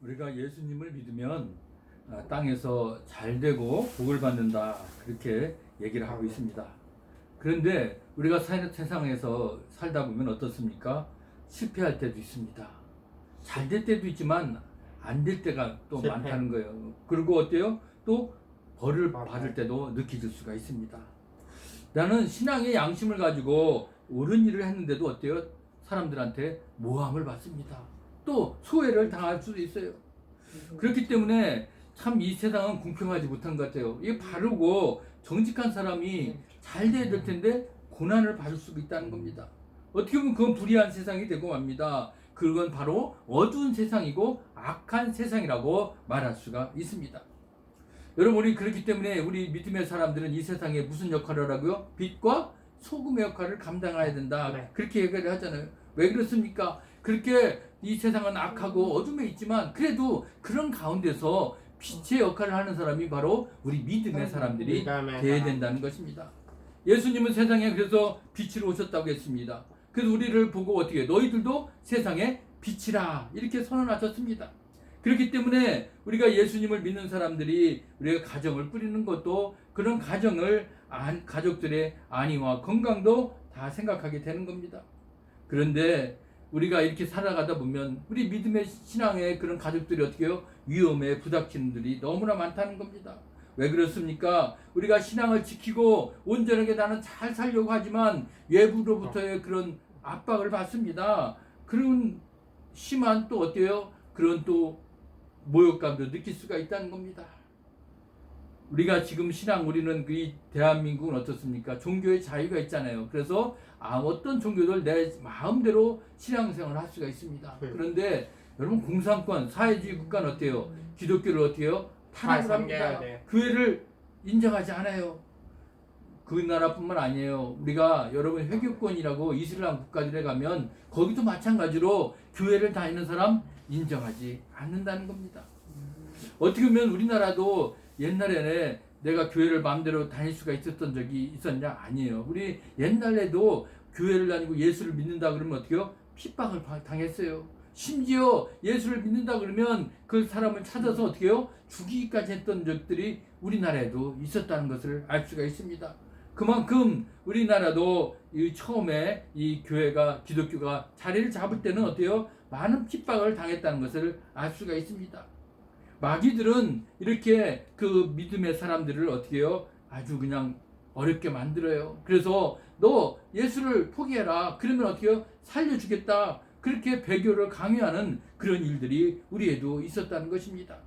우리가 예수님을 믿으면 땅에서 잘 되고 복을 받는다, 그렇게 얘기를 하고 있습니다. 그런데 우리가 세상에서 살다 보면 어떻습니까? 실패할 때도 있습니다. 잘 될 때도 있지만 안 될 때가 또 실패. 많다는 거예요. 그리고 어때요? 또 벌을 맞아요. 받을 때도 느껴질 수가 있습니다. 나는 신앙의 양심을 가지고 옳은 일을 했는데도 어때요? 사람들한테 모함을 받습니다. 또 소외를 당할 수도 있어요. 그렇기 때문에 참 이 세상은 공평하지 못한 것 같아요. 이게 바르고 정직한 사람이 잘 돼야 될 텐데 고난을 받을 수도 있다는 겁니다. 어떻게 보면 그건 불의한 세상이 되고 맙니다. 그건 바로 어두운 세상이고 악한 세상이라고 말할 수가 있습니다. 여러분, 우리 그렇기 때문에 우리 믿음의 사람들은 이 세상에 무슨 역할을 하고요? 빛과 소금의 역할을 감당해야 된다. 네. 그렇게 얘기를 하잖아요. 왜 그렇습니까? 그렇게 이 세상은 악하고 어둠에 있지만 그래도 그런 가운데서 빛의 역할을 하는 사람이 바로 우리 믿음의 사람들이 되어야 된다는 것입니다. 예수님은 세상에 그래서 빛으로 오셨다고 했습니다. 그래서 우리를 보고 어떻게 해요? 너희들도 세상에 빛이라 이렇게 선언하셨습니다. 그렇기 때문에 우리가 예수님을 믿는 사람들이 우리가 가정을 꾸리는 것도 그런 가족들의 안위와 건강도 다 생각하게 되는 겁니다. 그런데 우리가 이렇게 살아가다 보면 우리 믿음의 신앙의 그런 가족들이 어떻게 해요? 위험에 부닥치는 들이 너무나 많다는 겁니다. 왜 그렇습니까? 우리가 신앙을 지키고 온전하게 나는 잘 살려고 하지만 외부로부터의 그런 압박을 받습니다. 그런 심한 또 어때요? 그런 또 모욕감도 느낄 수가 있다는 겁니다. 우리가 지금 우리는 이 대한민국은 어떻습니까? 종교의 자유가 있잖아요. 그래서 어떤 종교들 내 마음대로 신앙생활을 할 수가 있습니다. 그런데 여러분, 공산권, 사회주의 국가는 어때요? 기독교를 어떻게 해요? 탄압을 합니다. 교회를 인정하지 않아요. 그 나라뿐만 아니에요. 우리가 여러분 회교권이라고 이슬람 국가들에 가면 거기도 마찬가지로 교회를 다니는 사람 인정하지 않는다는 겁니다. 어떻게 보면 우리나라도 옛날에는 내가 교회를 마음대로 다닐 수가 있었던 적이 있었냐? 아니에요. 우리 옛날에도 교회를 다니고 예수를 믿는다 그러면 어떻게 해요? 핍박을 당했어요. 심지어 예수를 믿는다 그러면 그 사람을 찾아서 어떻게 해요? 죽이기까지 했던 적들이 우리나라에도 있었다는 것을 알 수가 있습니다. 그만큼 우리나라도 처음에 이 교회가, 기독교가 자리를 잡을 때는 어때요? 많은 핍박을 당했다는 것을 알 수가 있습니다. 마귀들은 이렇게 그 믿음의 사람들을 어떻게 해요? 아주 그냥 어렵게 만들어요. 그래서 너 예수를 포기해라. 그러면 어떻게 해요? 살려주겠다. 그렇게 배교를 강요하는 그런 일들이 우리에도 있었다는 것입니다.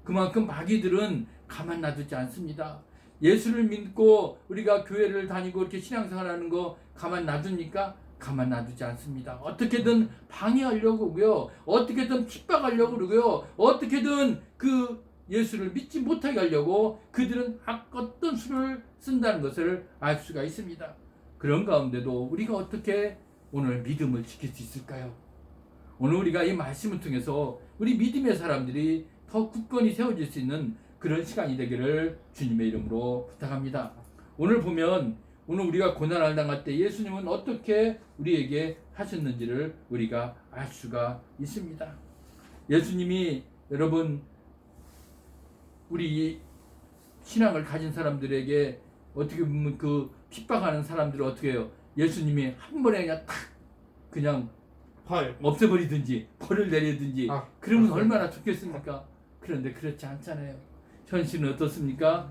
그만큼 마귀들은 가만 놔두지 않습니다. 예수를 믿고 우리가 교회를 다니고 이렇게 신앙생활하는 거 가만 놔둡니까? 가만 놔두지 않습니다. 어떻게든 방해하려고 그러고요. 어떻게든 핍박하려고 그러고요. 어떻게든 그 예수를 믿지 못하게 하려고 그들은 어떤 수를 쓴다는 것을 알 수가 있습니다. 그런 가운데도 우리가 어떻게 오늘 믿음을 지킬 수 있을까요? 오늘 우리가 이 말씀을 통해서 우리 믿음의 사람들이 더 굳건히 세워질 수 있는 그런 시간이 되기를 주님의 이름으로 부탁합니다. 오늘 보면 오늘 우리가 고난을 당할 때 예수님은 어떻게 우리에게 하셨는지를 우리가 알 수가 있습니다. 예수님이 여러분 우리 신앙을 가진 사람들에게 어떻게 보면 그 핍박하는 사람들을 어떻게 해요? 예수님이 한 번에 그냥 탁 그냥 없애버리든지 벌을 내리든지 그러면 얼마나 좋겠습니까? 그런데 그렇지 않잖아요. 현실은 어떻습니까?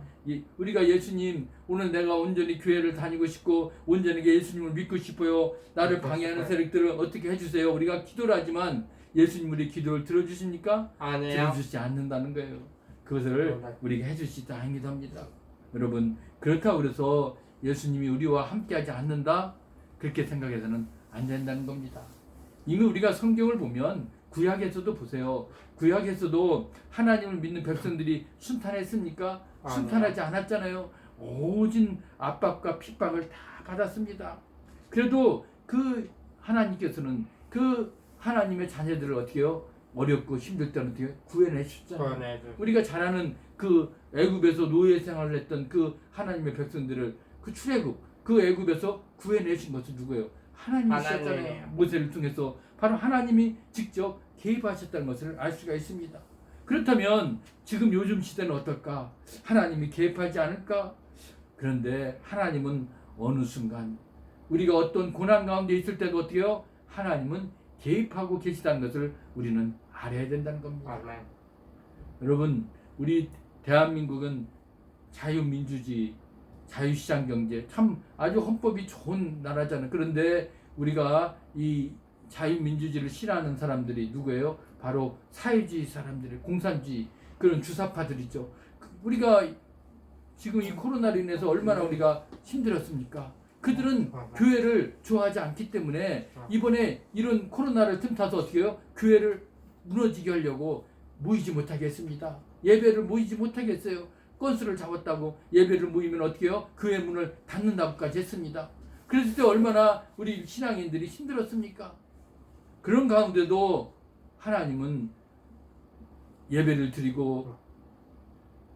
우리가 예수님, 오늘 내가 온전히 교회를 다니고 싶고 온전히 예수님을 믿고 싶어요. 나를 방해하는 세력들을 어떻게 해주세요. 우리가 기도를 하지만 예수님 우리 기도를 들어주십니까? 아니에요. 들어주시지 않는다는 거예요. 그것을 우리가 해주시지 않기도 합니다. 여러분, 그렇다고 그래서 예수님이 우리와 함께하지 않는다? 그렇게 생각해서는 안 된다는 겁니다. 이미 우리가 성경을 보면 구약에서도 보세요. 구약에서도 하나님을 믿는 백성들이 순탄했습니까? 순탄하지 않았잖아요. 오진 압박과 핍박을 다 받았습니다. 그래도 그 하나님께서는 그 하나님의 자녀들을 어떻게 해요? 어렵고 힘들 때는 어떻게 구해내셨잖아요. 우리가 잘 아는 그 애굽에서 노예 생활을 했던 그 하나님의 백성들을 그 출애굽, 그 애굽에서 구해내신 것은 누구예요? 하나님이셨잖아요. 모세를 통해서 바로 하나님이 직접 개입하셨다는 것을 알 수가 있습니다. 그렇다면 지금 요즘 시대는 어떨까? 하나님이 개입하지 않을까? 그런데 하나님은 어느 순간 우리가 어떤 고난 가운데 있을 때도 어떻게요? 하나님은 개입하고 계시다는 것을 우리는 알아야 된다는 겁니다. 아멘. 여러분, 우리 대한민국은 자유민주주의, 자유시장 경제, 참 아주 헌법이 좋은 나라잖아요. 그런데 우리가 이 자유민주주의를 싫어하는 사람들이 누구예요? 바로 사회주의 사람들이, 공산주의 그런 주사파들이죠. 우리가 지금 이 코로나로 인해서 얼마나 우리가 힘들었습니까? 그들은 교회를 좋아하지 않기 때문에 이번에 이런 코로나를 틈타서 어떻게 해요? 교회를 무너지게 하려고 모이지 못하게 했습니다. 예배를 모이지 못하게 했어요. 건수를 잡았다고 예배를 모이면 어떻게 해요? 교회 문을 닫는다고까지 했습니다. 그랬을 때 얼마나 우리 신앙인들이 힘들었습니까? 그런 가운데도 하나님은 예배를 드리고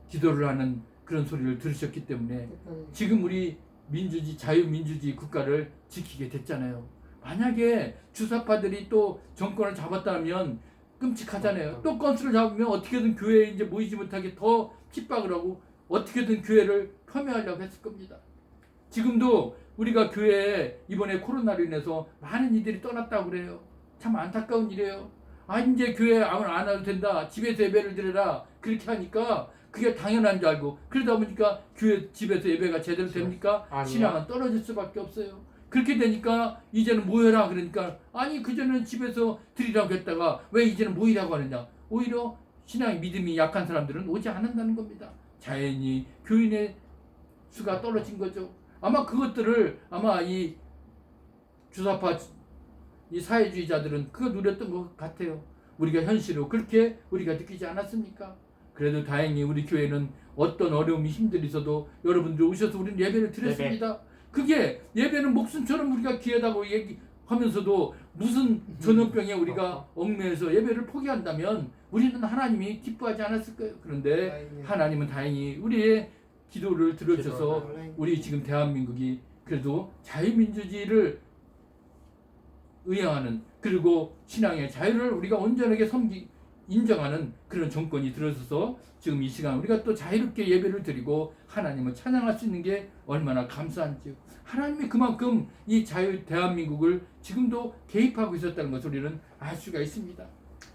기도를 하는 그런 소리를 들으셨기 때문에 지금 우리 민주주의, 자유민주주의 국가를 지키게 됐잖아요. 만약에 주사파들이 또 정권을 잡았다면 끔찍하잖아요. 또 건수를 잡으면 어떻게든 교회에 이제 모이지 못하게 더 핍박을 하고 어떻게든 교회를 폄훼하려고 했을 겁니다. 지금도 우리가 교회에 이번에 코로나로 인해서 많은 이들이 떠났다고 그래요. 참 안타까운 일이에요. 아, 이제 교회 안 와도 된다. 집에서 예배를 드려라. 그렇게 하니까 그게 당연한 줄 알고 그러다 보니까 교회 집에서 예배가 제대로 됩니까? 아니요. 신앙은 떨어질 수밖에 없어요. 그렇게 되니까 이제는 모여라 그러니까 아니 그전에는 집에서 드리라고 했다가 왜 이제는 모이라고 하느냐. 오히려 신앙의 믿음이 약한 사람들은 오지 않는다는 겁니다. 자연히 교인의 수가 떨어진 거죠. 아마 그것들을 아마 이 주사파 이 사회주의자들은 그거 누렸던 것 같아요. 우리가 현실로 그렇게 우리가 느끼지 않았습니까? 그래도 다행히 우리 교회는 어떤 어려움이 힘들이 있어도 여러분들 오셔서 우리는 예배를 드렸습니다. 그게 예배는 목숨처럼 우리가 귀하다고 얘기하면서도 무슨 전염병에 우리가 얽매여서 예배를 포기한다면 우리는 하나님이 기뻐하지 않았을 거예요. 그런데 하나님은 다행히 우리의 기도를 들어주셔서 우리 지금 대한민국이 그래도 자유민주주의를 의향하는 그리고 신앙의 자유를 우리가 온전하게 인정하는 그런 정권이 들어서서 지금 이 시간 우리가 또 자유롭게 예배를 드리고 하나님을 찬양할 수 있는 게 얼마나 감사한지요. 하나님이 그만큼 이 자유 대한민국을 지금도 개입하고 있었다는 것을 우리는 알 수가 있습니다.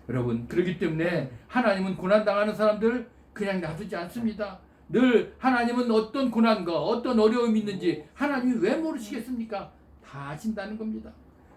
여러분, 그렇기 때문에 하나님은 고난당하는 사람들 그냥 놔두지 않습니다. 늘 하나님은 어떤 고난과 어떤 어려움이 있는지 하나님이 왜 모르시겠습니까? 다 아신다는 겁니다.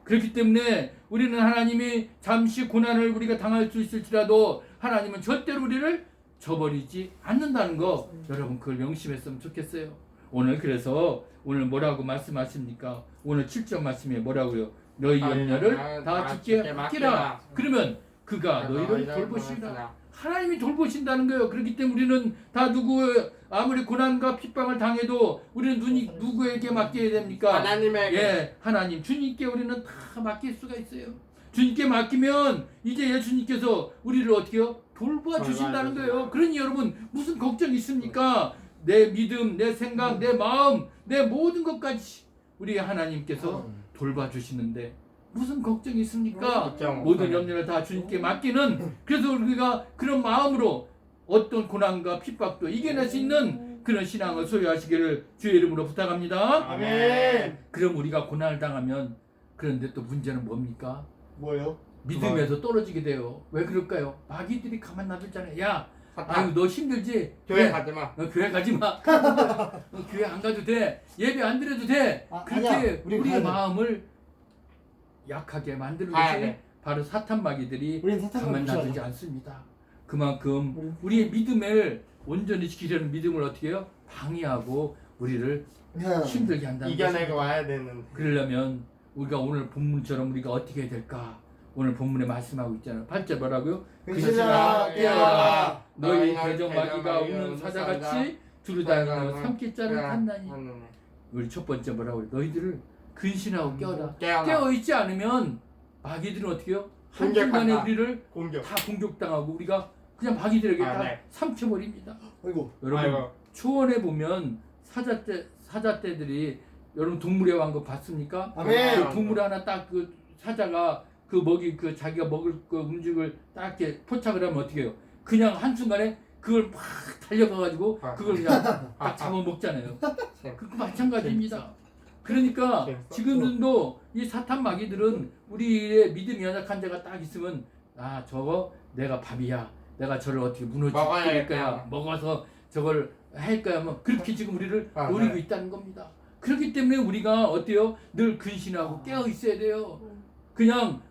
그렇기 때문에 우리는 하나님이 잠시 고난을 우리가 당할 수 있을지라도 하나님은 절대로 우리를 저버리지 않는다는 거 여러분 그걸 명심했으면 좋겠어요. 오늘 그래서 오늘 뭐라고 말씀하십니까? 오늘 7절 말씀에 뭐라고요? 너희 염려를 다 주께 맡기라. 그러면 그가 너희를 돌보시리라. 하나님이 돌보신다는 거예요. 그렇기 때문에 우리는 다 아무리 고난과 핍박을 당해도 우리는 눈이 누구에게 맡겨야 됩니까? 하나님에게. 예, 하나님 주님께 우리는 다 맡길 수가 있어요. 주님께 맡기면 이제 예수님께서 우리를 어떻게요? 돌봐주신다는 거예요. 그러니 여러분 무슨 걱정이 있습니까? 내 믿음, 내 생각, 내 마음, 내 모든 것까지 우리 하나님께서 돌봐주시는데 무슨 걱정이 있습니까? 모든 염려를 다 주님께 맡기는 그래서 우리가 그런 마음으로 어떤 고난과 핍박도 이겨낼 수 있는 그런 신앙을 소유하시기를 주의 이름으로 부탁합니다. 아멘. 그럼 우리가 고난을 당하면 그런데 또 문제는 뭡니까? 뭐요? 믿음에서 떨어지게 돼요. 왜 그럴까요? 마귀들이 가만 놔두잖아요. 야, 사탄. 아유 너 힘들지? 교회 그래. 가지 마. 교회 가지 마. 교회 안 가도 돼. 예배 안 드려도 돼. 그렇게 아니야, 우리 우리의 가야 돼. 마음을 약하게 만드는 가야 것이 돼. 바로 사탄 마귀들이 우린 사탄을 가만 무시하자. 놔두지 않습니다. 그만큼 우리의 믿음을 온전히 지키려는 믿음을 어떻게 해요? 방해하고 우리를 힘들게 한다는 이겨내고 것입니다. 와야 되는. 그러려면 우리가 오늘 본문처럼 우리가 어떻게 해야 될까? 오늘 본문에 말씀하고 있잖아요. 8절 뭐라고요? 근신하라 깨어라 너희 대적 마귀가 우는 사자같이 두루다니며 삼킬자를 한다니. 우리 첫 번째 뭐라고 그래요? 너희들을 근신하고 깨어라. 깨어 있지 않으면 마귀들은 어떻게 해요? 한 순간에 우리를 공격. 다 공격당하고 우리가 그냥 마귀들에게 다 네. 삼켜버립니다. 아이고 여러분 아이고. 초원에 보면 사자떼들이 여러분 동물의 왕국 봤습니까? 아멘. 그 동물 하나 딱 그 사자가 그 먹이 그 자기가 먹을 그 음식을 딱 이렇게 포착을 하면 어떻게 해요? 그냥 한순간에 그걸 막 달려가가지고 그걸 그냥 딱 잡아먹잖아요. 그 마찬가지입니다. 그러니까 지금도 이 사탄 마귀들은 우리의 믿음이 연약한 자가 딱 있으면 아 저거 내가 밥이야. 내가 저를 어떻게 무너뜨릴 거야. 먹어서 저걸 할 거야. 뭐 그렇게 지금 우리를 노리고 있다는 겁니다. 그렇기 때문에 우리가 어때요? 늘 근신하고 깨어 있어야 돼요. 그냥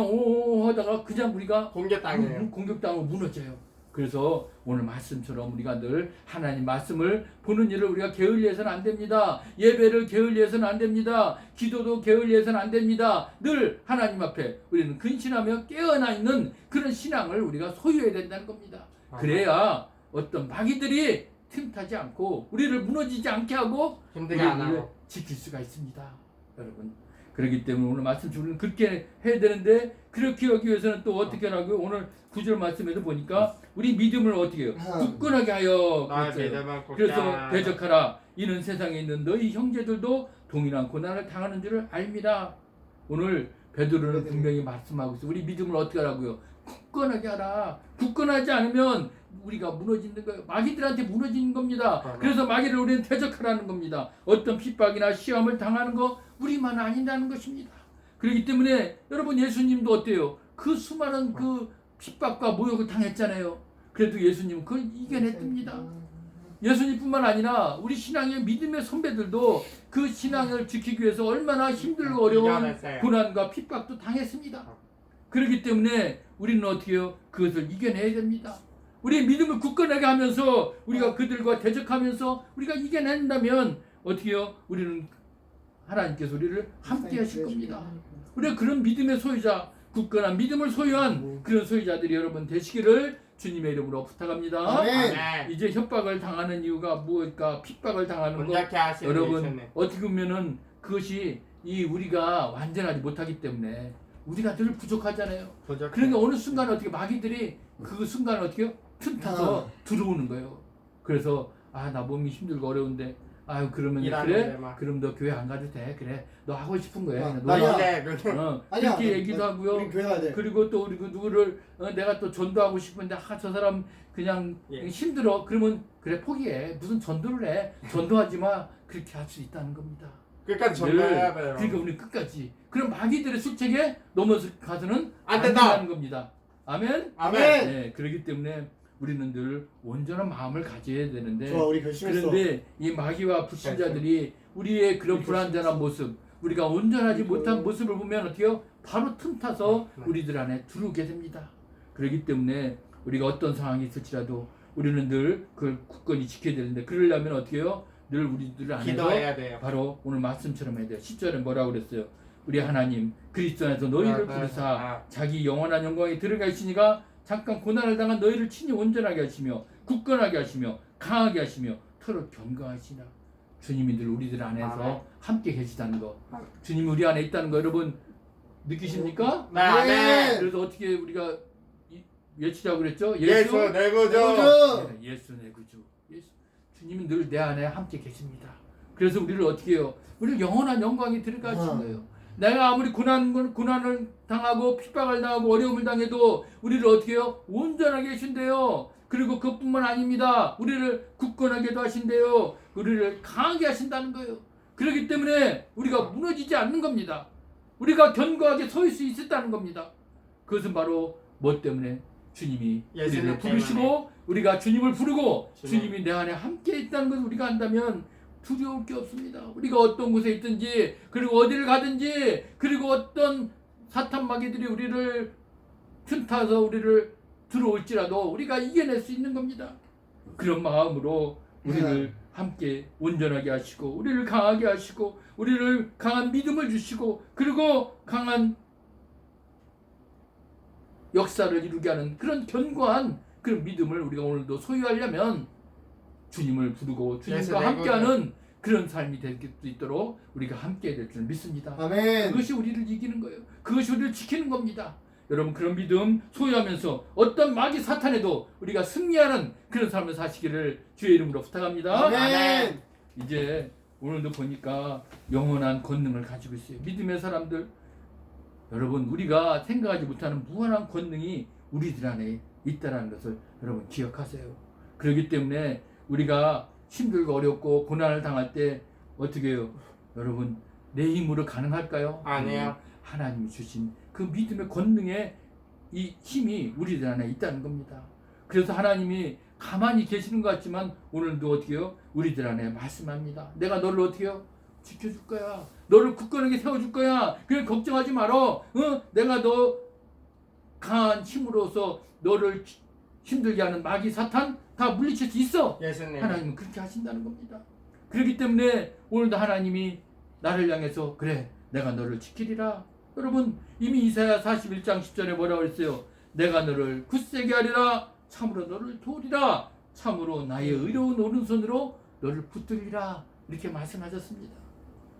오 하다가 그냥 우리가 공격당하고 무너져요. 그래서 오늘 말씀처럼 우리가 늘 하나님 말씀을 보는 일을 우리가 게을리해서는 안 됩니다. 예배를 게을리해서는 안 됩니다. 기도도 게을리해서는 안 됩니다. 늘 하나님 앞에 우리는 근신하며 깨어나 있는 그런 신앙을 우리가 소유해야 된다는 겁니다. 그래야 어떤 마귀들이 틈타지 않고 우리를 무너지지 않게 하고 우리를 지킬 수가 있습니다. 여러분 그렇기 때문에 오늘 말씀 우리는 그렇게 해야 되는데 그렇게 하기 위해서는 또 어떻게 하라고요? 오늘 9절 말씀에도 보니까 우리 믿음을 어떻게 해요? 굳건하게 하여 그래서 대적하라. 이는 세상에 있는 너희 형제들도 동일한 고난을 당하는 줄을 알미라. 오늘 베드로는 분명히 말씀하고 있어요. 우리 믿음을 어떻게 하라고요? 굳건하게 하라. 굳건하지 않으면 우리가 무너지는 거예요. 마귀들한테 무너지는 겁니다. 그래서 마귀를 우리는 대적하라는 겁니다. 어떤 핍박이나 시험을 당하는 거 우리만 아니라는 것입니다. 그렇기 때문에 여러분 예수님도 어때요? 그 수많은 그 핍박과 모욕을 당했잖아요. 그래도 예수님은 그걸 이겨냈답니다. 예수님뿐만 아니라 우리 신앙의 믿음의 선배들도 그 신앙을 지키기 위해서 얼마나 힘들고 어려운 고난과 핍박도 당했습니다. 그렇기 때문에 우리는 어떻게 해요? 그것을 이겨내야 됩니다. 우리의 믿음을 굳건하게 하면서 우리가 그들과 대적하면서 우리가 이겨낸다면 어떻게 해요? 우리는 하나님께서 우리를 함께 하실 겁니다. 우리가 그런 믿음의 소유자, 굳건한 믿음을 소유한 그런 소유자들이 여러분 되시기를 주님의 이름으로 부탁합니다. 아멘. 이제 협박을 당하는 이유가 무엇일까? 핍박을 당하는 것 여러분 어떻게 보면은 그것이 이 우리가 완전하지 못하기 때문에 우리가 늘 부족하잖아요. 그러니까 어느 순간 어떻게 마귀들이 그 순간을 어떻게 틈타서 들어오는 거예요. 그래서 아 나 몸이 힘들고 어려운데 아유 그러면 그래? 그럼 너 교회 안 가도 돼? 그래 너 하고 싶은 거야. 그렇게 얘기도 하고요. 그리고 또 우리 누구를 내가 또 전도하고 싶은데 저 사람 그냥 힘들어. 그러면 그래 포기해. 무슨 전도를 해. 전도하지 마. 그렇게 할 수 있다는 겁니다. 끝까지 전도해야 돼요. 그러니까 우리 끝까지. 그럼 마귀들의 술책에 넘어가서는 안 된다는 겁니다. 아멘. 네, 그렇기 때문에 우리는 늘 온전한 마음을 가져야 되는데 우리 결심했어. 그런데 이 마귀와 불신자들이 우리의 그런 불완전한 모습 우리가 온전하지 못한 모습을 보면 어떻게요? 바로 틈타서 우리들 안에 들어오게 됩니다. 그렇기 때문에 우리가 어떤 상황이 있을지라도 우리는 늘 그걸 굳건히 지켜야 되는데 그러려면 어떻게 해요? 늘 우리들 안에서 기도해야 돼요. 바로 오늘 말씀처럼 해야 돼요. 10절에 뭐라고 그랬어요? 우리 하나님 그리스도 안에서 너희를 부르사 자기 영원한 영광에 들어가 있으니가 잠깐 고난을 당한 너희를 친히 온전하게 하시며 굳건하게 하시며 강하게 하시며 서로 견고하시라. 주님이 늘 우리들 안에서 함께 계시다는 거. 주님이 우리 안에 있다는 거 여러분 느끼십니까? 네. 그래서 어떻게 우리가 외치자고 그랬죠? 예수 내 구주. 네, 예수 내 구주. 주님은 늘 내 안에 함께 계십니다. 그래서 우리를 어떻게 해요? 우리를 영원한 영광에 들어가신 거예요. 내가 아무리 고난을 당하고 핍박을 당하고 어려움을 당해도 우리를 어떻게 해요? 온전하게 하신대요. 그리고 그뿐만 아닙니다. 우리를 굳건하게도 하신대요. 우리를 강하게 하신다는 거예요. 그렇기 때문에 우리가 무너지지 않는 겁니다. 우리가 견고하게 서 있을 수 있었다는 겁니다. 그것은 바로 뭐 때문에? 주님이 우리를 부르시고 우리가 주님을 부르고 주님이 내 안에 함께 있다는 것을 우리가 안다면 두려울 게 없습니다. 우리가 어떤 곳에 있든지 그리고 어디를 가든지 그리고 어떤 사탄 마귀들이 우리를 틈타서 우리를 들어올지라도 우리가 이겨낼 수 있는 겁니다. 그런 마음으로 우리를 함께 온전하게 하시고 우리를 강하게 하시고 우리를 강한 믿음을 주시고 그리고 강한 역사를 이루게 하는 그런 견고한 그런 믿음을 우리가 오늘도 소유하려면 주님을 부르고 주님과 함께하는 그런 삶이 될 수 있도록 우리가 함께 될 줄 믿습니다. 아멘. 그것이 우리를 이기는 거예요. 그것이 우리를 지키는 겁니다. 여러분 그런 믿음 소유하면서 어떤 마귀 사탄에도 우리가 승리하는 그런 삶을 사시기를 주의 이름으로 부탁합니다. 아멘. 이제 오늘도 보니까 영원한 권능을 가지고 있어요. 믿음의 사람들 여러분 우리가 생각하지 못하는 무한한 권능이 우리들 안에 있다는 것을 여러분 기억하세요. 그렇기 때문에 우리가 힘들고 어렵고 고난을 당할 때 어떻게 해요? 여러분 내 힘으로 가능할까요? 아니에요. 하나님이 주신 그 믿음의 권능의 이 힘이 우리들 안에 있다는 겁니다. 그래서 하나님이 가만히 계시는 것 같지만 오늘도 어떻게 해요? 우리들 안에 말씀합니다. 내가 너를 어떻게 해요? 지켜줄 거야. 너를 굳건하게 세워줄 거야. 그래 걱정하지 말어. 내가 너 강한 힘으로서 너를 힘들게 하는 마귀 사탄 다 물리칠 수 있어. 예수님. 하나님은 그렇게 하신다는 겁니다. 그렇기 때문에 오늘도 하나님이 나를 향해서 그래 내가 너를 지키리라. 여러분 이미 이사야 41장 10절에 뭐라고 했어요? 내가 너를 굳세게 하리라. 참으로 너를 도우리라. 참으로 나의 의로운 오른손으로 너를 붙들리라. 이렇게 말씀하셨습니다.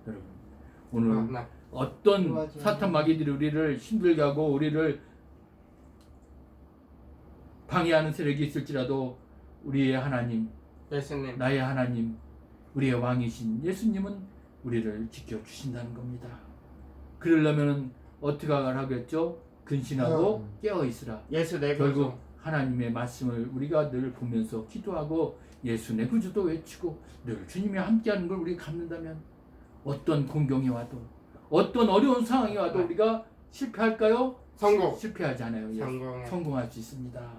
여러분 오늘 어떤 맞아. 사탄 마귀들이 우리를 힘들게 하고 우리를 방해하는 세력이 있을지라도 우리의 하나님, 예수님. 나의 하나님, 우리의 왕이신 예수님은 우리를 지켜주신다는 겁니다. 그러려면 어떻게 하라겠죠? 근신하고 깨어있으라. 예수 내 결국 구주. 하나님의 말씀을 우리가 늘 보면서 기도하고 예수 내 구주도 외치고 늘 주님이 함께하는 걸 우리가 갖는다면 어떤 공경이 와도 어떤 어려운 상황이 와도 우리가 실패할까요? 성공. 실패하지 않아요. 예. 성공. 성공할 수 있습니다.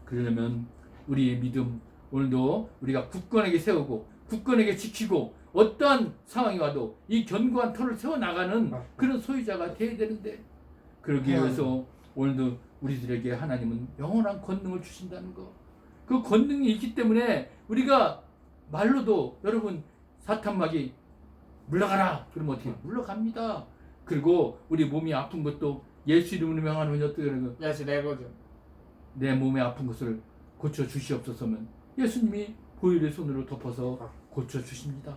그러려면 우리의 믿음 오늘도 우리가 굳건하게 세우고 굳건하게 지키고 어떠한 상황이 와도 이 견고한 터를 세워나가는 그런 소유자가 되어야 되는데 그러기 위해서 오늘도 우리들에게 하나님은 영원한 권능을 주신다는 거. 그 권능이 있기 때문에 우리가 말로도 여러분 사탄 마귀 물러가라 그러면 어떻게 물러갑니다. 그리고 우리 몸이 아픈 것도 예수 이름으로 명하는 어떻게 하는 거 예수 내 구주. 내 몸에 아픈 것을 고쳐 주시옵소서면 예수님이 보혈의 손으로 덮어서 고쳐 주십니다.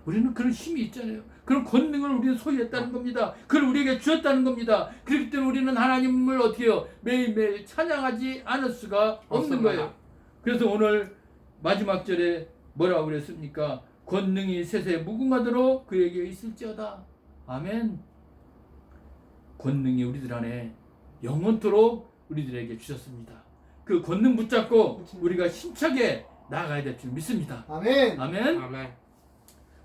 우리는 그런 힘이 있잖아요. 그런 권능을 우리는 소유했다는 겁니다. 그걸 우리에게 주었다는 겁니다. 그렇기 때문에 우리는 하나님을 어떻게 해요? 매일매일 찬양하지 않을 수가 없는 거예요. 그래서 오늘 마지막 절에 뭐라고 그랬습니까? 권능이 세세 무궁하도록 그에게 있을지어다. 아멘. 권능이 우리들 안에 영원토록 우리들에게 주셨습니다. 그 권능 붙잡고 우리가 힘차게 나아가야 될 줄 믿습니다. 아멘. 아멘. 아멘.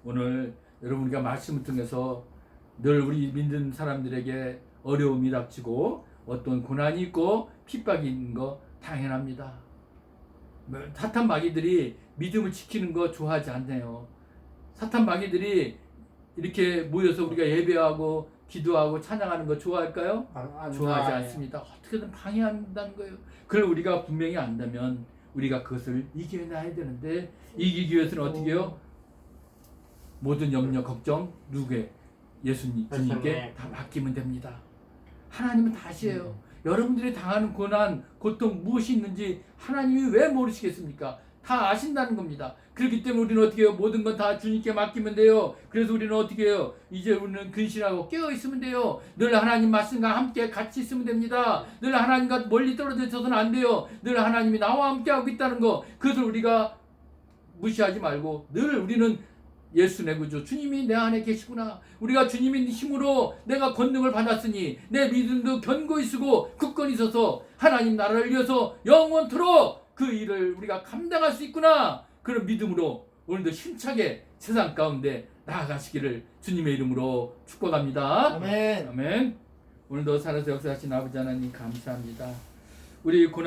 오늘 여러분 우리가 말씀을 통해서 늘 우리 믿는 사람들에게 어려움이 닥치고 어떤 고난이 있고 핍박이 있는 거 당연합니다. 사탄 마귀들이 믿음을 지키는 거 좋아하지 않네요. 사탄 마귀들이 이렇게 모여서 우리가 예배하고 기도하고 찬양하는 거 좋아할까요? 좋아하지 않습니다. 어떻게든 방해한다는 거예요. 그걸 우리가 분명히 안다면 우리가 그것을 이겨내야 되는데 이기기 위해서는 어떻게 해요? 모든 염려 걱정 누구에? 예수님 주님께 다 맡기면 됩니다. 하나님은 다시예요. 여러분들이 당하는 고난 고통 무엇이 있는지 하나님이 왜 모르시겠습니까? 다 아신다는 겁니다. 그렇기 때문에 우리는 어떻게 해요? 모든 건 다 주님께 맡기면 돼요. 그래서 우리는 어떻게 해요? 이제 우리는 근신하고 깨어 있으면 돼요. 늘 하나님 말씀과 함께 같이 있으면 됩니다. 늘 하나님과 멀리 떨어져 있어서는 안 돼요. 늘 하나님이 나와 함께 하고 있다는 거 그것을 우리가 무시하지 말고 늘 우리는 예수 내 구주 주님이 내 안에 계시구나. 우리가 주님의 힘으로 내가 권능을 받았으니 내 믿음도 견고히 쓰고 굳건히 서서 하나님 나라를 위해서 영원토록 그 일을 우리가 감당할 수 있구나. 그런 믿음으로 오늘도 힘차게 세상 가운데 나아가시기를 주님의 이름으로 축복합니다. 아멘. 아멘. 오늘도 살아서 역사하신 아버지 하나님 감사합니다. 우리 고난